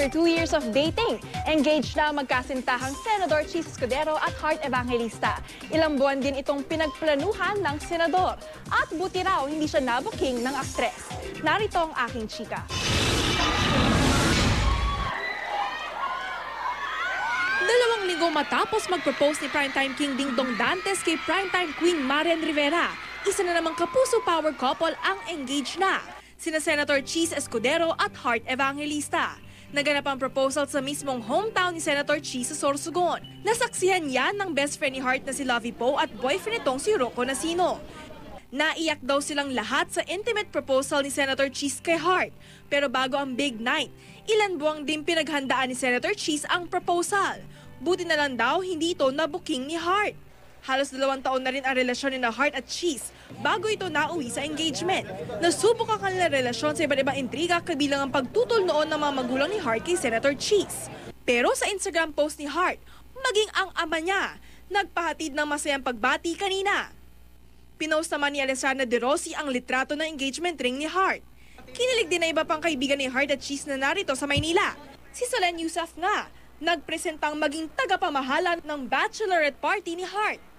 after 2 years of dating. Engaged na magkasintahang Senador Cheese Escudero at Heart Evangelista. Ilang buwan din itong pinagplanuhan ng senador. At buti raw hindi siya nabuking ng aktres. Narito ang aking chika. Dalawang linggo matapos mag-propose ni Primetime King Ding Dong Dantes kay Primetime Queen Marian Rivera, isa na namang kapuso power couple ang engaged na, sina Senator Cheese Escudero at Heart Evangelista. Naganap ang proposal sa mismong hometown ni Senator Cheese sa Sorsogon. Nasaksihan yan ng best friend ni Heart na si Lovie Poe at boyfriend nitong si Rocco Nacino. Naiyak daw silang lahat sa intimate proposal ni Senator Cheese kay Heart. Pero bago ang big night, ilan buwang din pinaghandaan ni Senator Cheese ang proposal. Buti na lang daw hindi ito nabuking ni Heart. Halos 2 taon na rin ang relasyon ni na Heart at Cheese bago ito nauwi sa engagement. Nasubok ang kanilang relasyon sa iba't ibang intriga kabilang ang pagtutol noon ng mga magulang ni Heart kay Senator Cheese. Pero sa Instagram post ni Heart, maging ang ama niya, nagpahatid ng masayang pagbati kanina. Pinost naman ni Alessandra De Rossi ang litrato ng engagement ring ni Heart. Kinilig din na iba pang kaibigan ni Heart at Cheese na narito sa Maynila. Si Solen Yusuf nga, nagpresentang maging tagapamahala ng bachelorette party ni Heart.